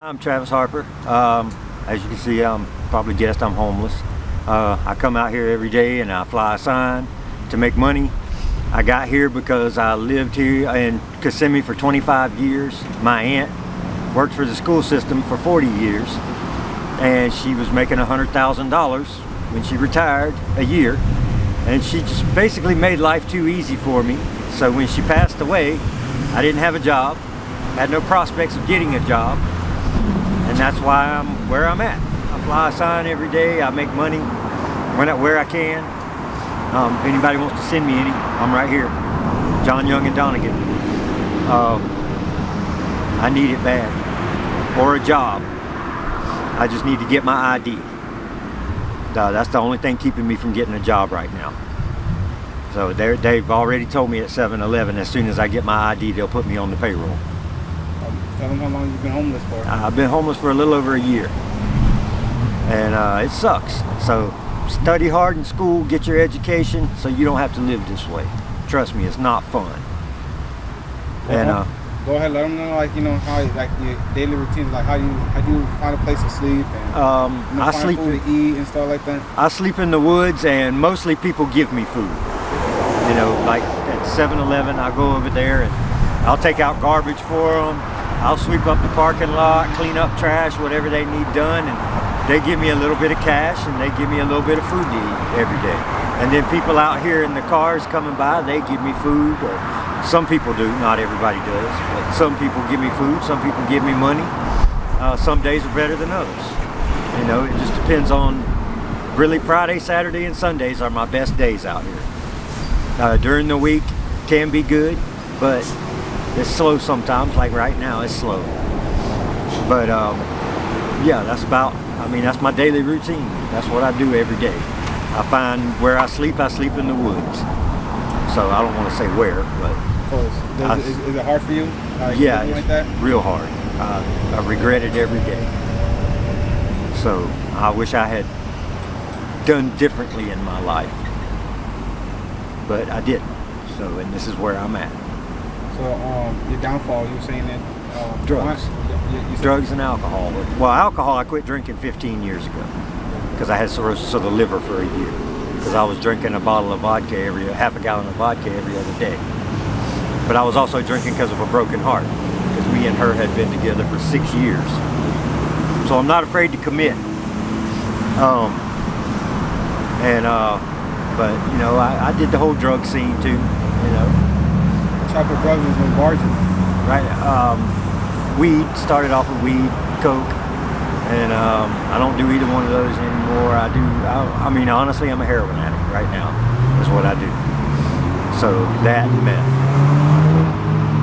I'm Travis Harper. As you can see, I'm probably guessed I'm homeless. I come out here every day and I fly a sign to make money. I got here because I lived here in Kissimmee for 25 years. My aunt worked for the school system for 40 years and she was making $100,000 when she retired a year, and she just basically made life too easy for me. So when she passed away, I didn't have a job, had no prospects of getting a job, and that's why I'm where I'm at. I fly a sign every day, I make money where I can. If anybody wants to send me any, I'm right here. John Young and Donegan. I need it bad. Or a job. I just need to get my ID. That's the only thing keeping me from getting a job right now. So they've already told me at 7-Eleven as soon as I get my ID, they'll put me on the payroll. Tell them how long you've been homeless for. I've been homeless for a little over a year. And it sucks. So study hard in school, get your education so you don't have to live this way. Trust me, it's not fun. Well, go ahead, let them know, how your daily routines, how do you find a place to sleep and I find sleep food to eat and stuff like that. I sleep in the woods, and mostly people give me food. Like at 7-Eleven, I go over there and I'll take out garbage for them. I'll sweep up the parking lot, clean up trash, whatever they need done, and they give me a little bit of cash and they give me a little bit of food to eat every day. And then people out here in the cars coming by, they give me food, or some people do, not everybody does, but some people give me food, some people give me money. Some days are better than others. It just depends on, really Friday, Saturday, and Sundays are my best days out here. During the week can be good, but it's slow sometimes, like right now it's slow. But yeah, that's my daily routine. That's what I do every day. I find where I sleep in the woods. So I don't want to say where, but Of course. Is it hard for you? Yeah, it's it's that? real hard. I regret it every day. So I wish I had done differently in my life, but I didn't. So, and this is where I'm at. So your downfall, you were saying that Drugs. You said- Drugs and alcohol. Well, alcohol I quit drinking 15 years ago because I had cirrhosis of the liver for a year. Because I was drinking a bottle of vodka half a gallon of vodka every other day. But I was also drinking because of a broken heart, because me and her had been together for 6 years. So I'm not afraid to commit. But I did the whole drug scene too. What type of drugs was in Right. Weed, started off with weed, coke, and I don't do either one of those anymore. Honestly, I'm a heroin addict right now, is what I do. So that and meth.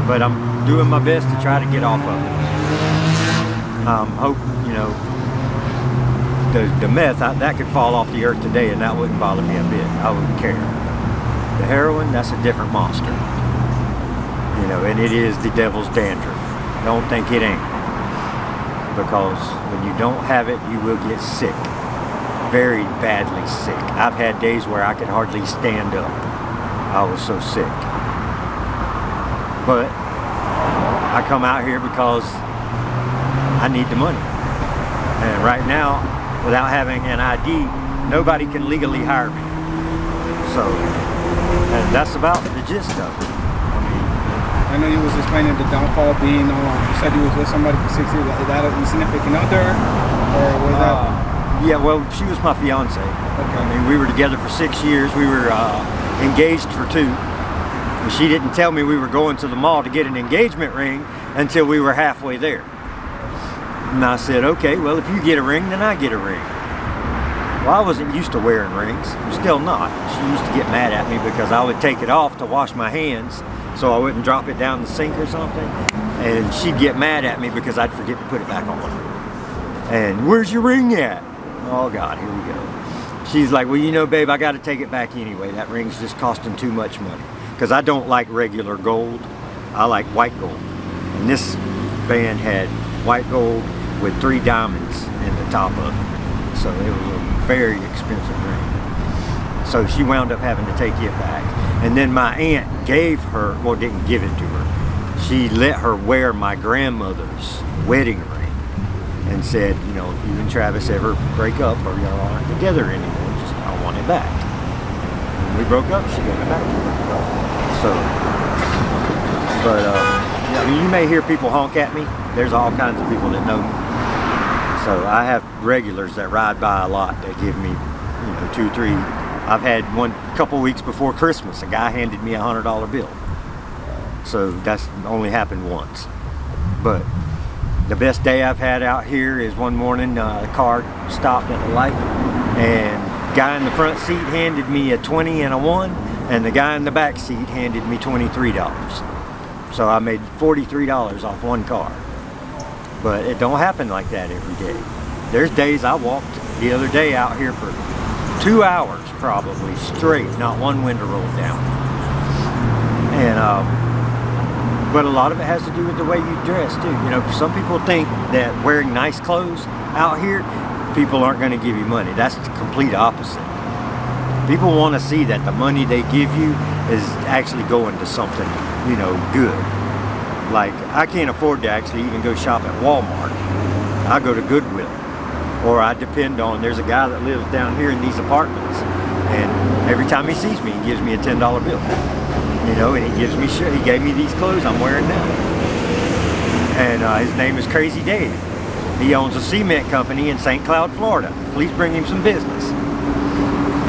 But I'm doing my best to try to get off of it. Hope, the meth, that could fall off the earth today and that wouldn't bother me a bit. I wouldn't care. The heroin, that's a different monster. And it is the devil's dandruff. Don't think it ain't. Because when you don't have it, you will get sick. Very badly sick. I've had days where I could hardly stand up. I was so sick. But I come out here because I need the money. And right now, without having an ID, nobody can legally hire me. So, and that's about the gist of it. I know you was explaining the downfall being, you said you was with somebody for 6 years. Is that a significant other, or was that? Yeah, well, she was my fiance. Okay. We were together for 6 years. We were engaged for 2. And she didn't tell me we were going to the mall to get an engagement ring until we were halfway there. And I said, okay, well, if you get a ring, then I get a ring. Well, I wasn't used to wearing rings. I'm still not. She used to get mad at me because I would take it off to wash my hands so I wouldn't drop it down the sink or something. And she'd get mad at me because I'd forget to put it back on. And where's your ring at? Oh God, here we go. She's like, well, babe, I got to take it back anyway. That ring's just costing too much money. Because I don't like regular gold. I like white gold. And this band had white gold with 3 diamonds in the top of it. So it was a very expensive ring. So she wound up having to take it back. And then my aunt didn't give it to her. She let her wear my grandmother's wedding ring. and said, you know, if you and Travis ever break up or y'all aren't together anymore, just I want it back. When we broke up, she gave it back to me. So, but yeah, I mean, you may hear people honk at me. There's all kinds of people that know me. So I have regulars that ride by a lot that give me, you know, 2, 3. I've had one couple weeks before Christmas. A guy handed me a $100 bill. So that's only happened once. But the best day I've had out here is one morning, the car stopped at the light, and the guy in the front seat handed me a 20 and a 1, and the guy in the back seat handed me $23. So I made $43 off one car. But it don't happen like that every day. There's days I walked the other day out here for 2 hours probably straight, not one window rolled down. And but a lot of it has to do with the way you dress too. You know, some people think that wearing nice clothes out here, people aren't going to give you money. That's the complete opposite. People want to see that the money they give you is actually going to something, you know, good. Like, I can't afford to actually even go shop at Walmart. I go to Goodwill. Or I depend on, there's a guy that lives down here in these apartments, and every time he sees me, he gives me a $10 bill. You know, and he gives me shit. He gave me these clothes I'm wearing now. And his name is Crazy Dave. He owns a cement company in St. Cloud, Florida. Please bring him some business.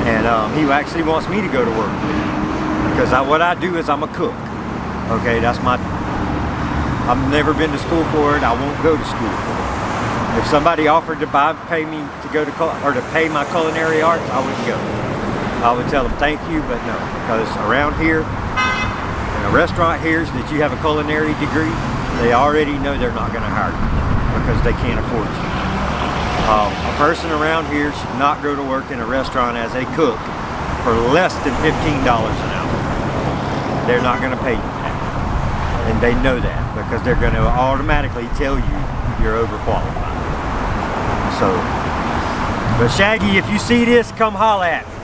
And he actually wants me to go to work with him. Because what I do is I'm a cook. Okay, that's my, I've never been to school for it. I won't go to school for it. If somebody offered to pay me to go to, or to pay my culinary arts, I wouldn't go. I would tell them thank you, but no. Because around here, in a restaurant hears that you have a culinary degree, they already know they're not going to hire you because they can't afford you. A person around here should not go to work in a restaurant as a cook for less than $15 an hour. They're not going to pay you that. And they know that because they're going to automatically tell you you're overqualified. So, but Shaggy, if you see this, come holla at me.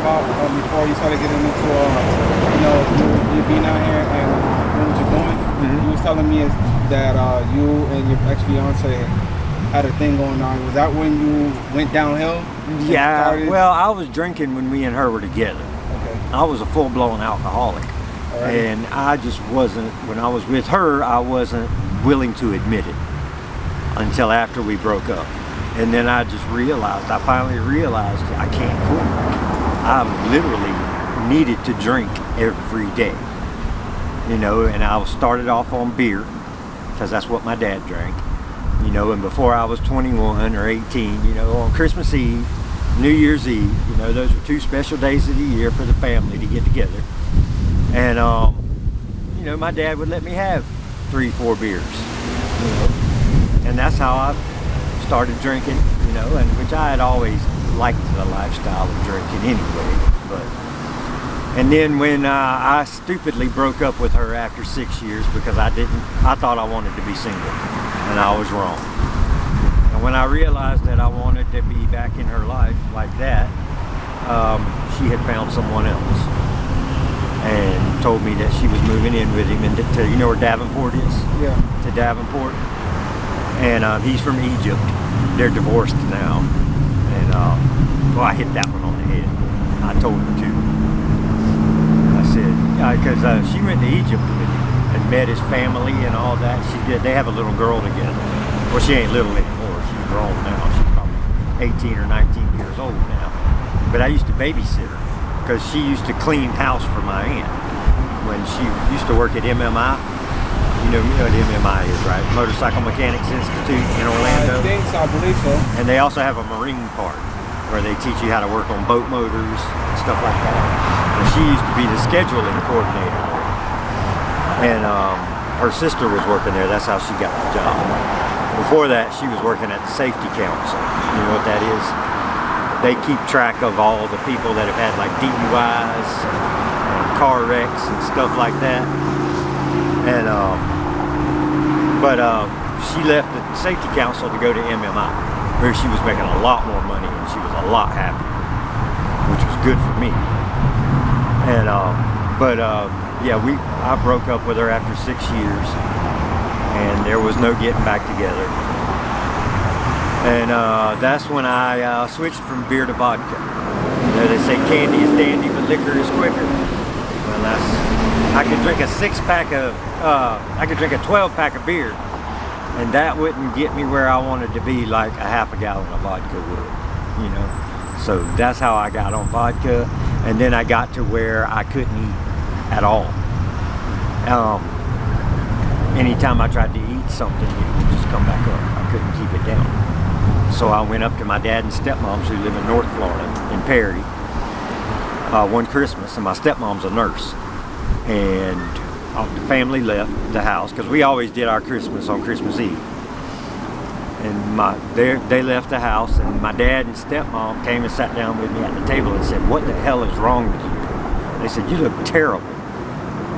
Before you started getting into, you know, you being out here and doing what you're doing, you was telling me that you and your ex-fiance had a thing going on. Was that when you went downhill? Yeah, well, I was drinking when me and her were together. Okay. I was a full-blown alcoholic. Right. And I just wasn't, when I was with her, I wasn't willing to admit it until after we broke up. And then I just realized, I finally realized I can't quit. I literally needed to drink every day, you know, and I started off on beer because that's what my dad drank, you know, and before I was 21 or 18, you know, on Christmas Eve, New Year's Eve, you know, those were 2 special days of the year for the family to get together. And, you know, my dad would let me have 3, 4 beers, you know, and that's how I started drinking, you know, and which I had always liked the lifestyle of drinking anyway. But and then when I stupidly broke up with her after 6 years because I thought I wanted to be single, and I was wrong. And when I realized that I wanted to be back in her life like that, she had found someone else and told me that she was moving in with him and to, you know where Davenport is? Yeah. To Davenport. And he's from Egypt. They're divorced now. And well, I hit that one on the head. I told her too. I said, because she went to Egypt with him and met his family and all that. They have a little girl together. Well, she ain't little anymore. She's grown now. She's probably 18 or 19 years old now. But I used to babysit her because she used to clean house for my aunt when she used to work at MMI. You know what MMI is, right? Motorcycle Mechanics Institute in Orlando. I think so, I believe so. And they also have a marine part where they teach you how to work on boat motors and stuff like that. And she used to be the scheduling coordinator there. And her sister was working there. That's how she got the job. Before that, she was working at the Safety Council. You know what that is? They keep track of all the people that have had like DUIs, and car wrecks and stuff like that. And but she left the Safety Council to go to MMI, where she was making a lot more money and she was a lot happier, which was good for me. And yeah, I broke up with her after 6 years, and there was no getting back together. And that's when I switched from beer to vodka. You know, they say candy is dandy, but liquor is quicker. Well, I could drink a 12-pack of beer, and that wouldn't get me where I wanted to be like a half a gallon of vodka would, you know. So that's how I got on vodka, and then I got to where I couldn't eat at all. Anytime I tried to eat something, it would just come back up. I couldn't keep it down. So I went up to my dad and stepmom's who live in North Florida, in Perry, one Christmas, and my stepmom's a nurse. And the family left the house, because we always did our Christmas on Christmas Eve. And they left the house, and my dad and stepmom came and sat down with me at the table and said, "What the hell is wrong with you?" They said, "You look terrible."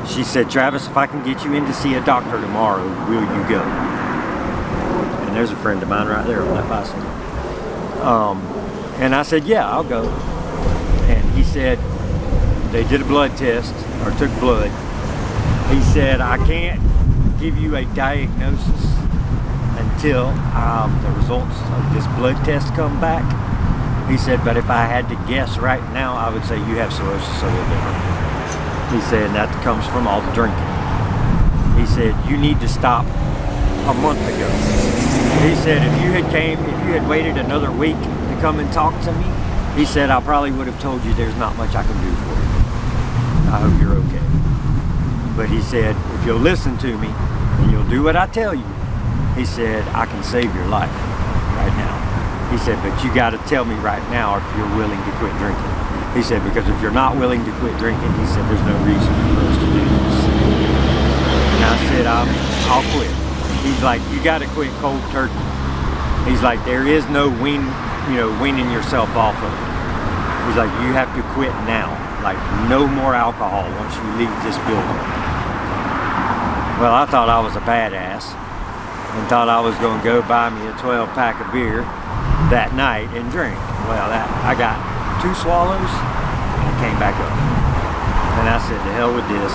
She said, "Travis, if I can get you in to see a doctor tomorrow, will you go?" And there's a friend of mine right there on that bicycle. And I said, "Yeah, I'll go." And he said, they did a blood test, or took blood. He said, "I can't give you a diagnosis until the results of this blood test come back." He said, "But if I had to guess right now, I would say you have cirrhosis of the liver." He said, "And that comes from all the drinking." He said, "You need to stop a month ago." He said, if you had waited another week to come and talk to me, he said, I probably would have told you there's not much I can do for you. I hope you're okay. But he said, if you'll listen to me and you'll do what I tell you, he said, I can save your life right now. He said, but you got to tell me right now if you're willing to quit drinking. He said, because if you're not willing to quit drinking, he said, there's no reason for us to do this. And I said, I'll quit. He's like, you got to quit cold turkey. He's like, there is no weaning yourself off of it. He's like, you have to quit now. Like, no more alcohol once you leave this building. Well, I thought I was a badass and thought I was going to go buy me a 12-pack of beer that night and drink. Well, I got 2 swallows and it came back up. And I said, to hell with this.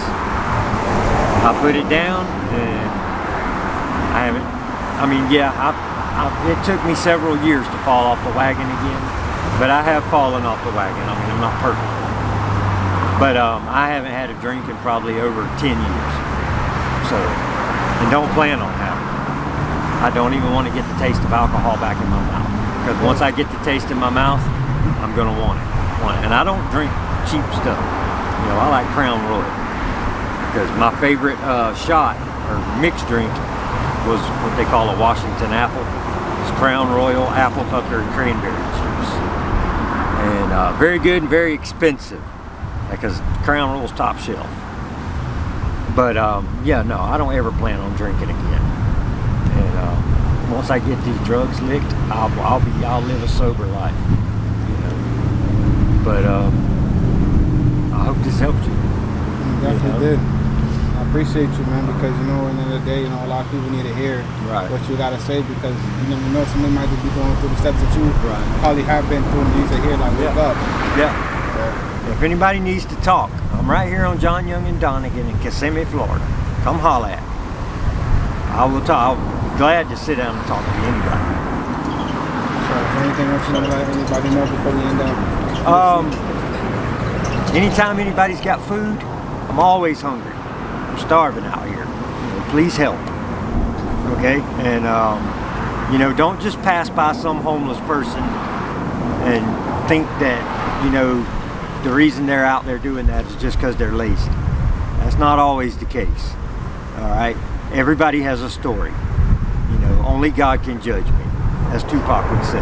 I put it down and I haven't, it took me several years to fall off the wagon again, but I have fallen off the wagon. I mean, I'm not perfect. But I haven't had a drink in probably over 10 years. So, and don't plan on having it. I don't even want to get the taste of alcohol back in my mouth. Because once I get the taste in my mouth, I'm going to want it. And I don't drink cheap stuff. You know, I like Crown Royal. Because my favorite shot or mixed drink was what they call a Washington apple. It's Crown Royal, apple pucker, and cranberry juice. And very good and very expensive. Because Crown Royal's top shelf. But yeah, no, I don't ever plan on drinking again. And once I get these drugs licked, I'll live a sober life. You know. But I hope this helped you. You definitely did. I appreciate you, man, because at the end of the day, a lot of people need to hear what you gotta say, because you never know, somebody might just be going through the steps that you probably have been through, and needs to hear, like, wake up. Yeah. If anybody needs to talk, I'm right here on John Young and Donegan in Kissimmee, Florida. Come holla at me. I will talk. I'm glad to sit down and talk to anybody. So, is there anything else you want to let anybody know before we end up? Anytime anybody's got food, I'm always hungry. I'm starving out here. Please help. Okay? And don't just pass by some homeless person and think that, the reason they're out there doing that is just because they're lazy. That's not always the case. All right? Everybody has a story. Only God can judge me, as Tupac would say.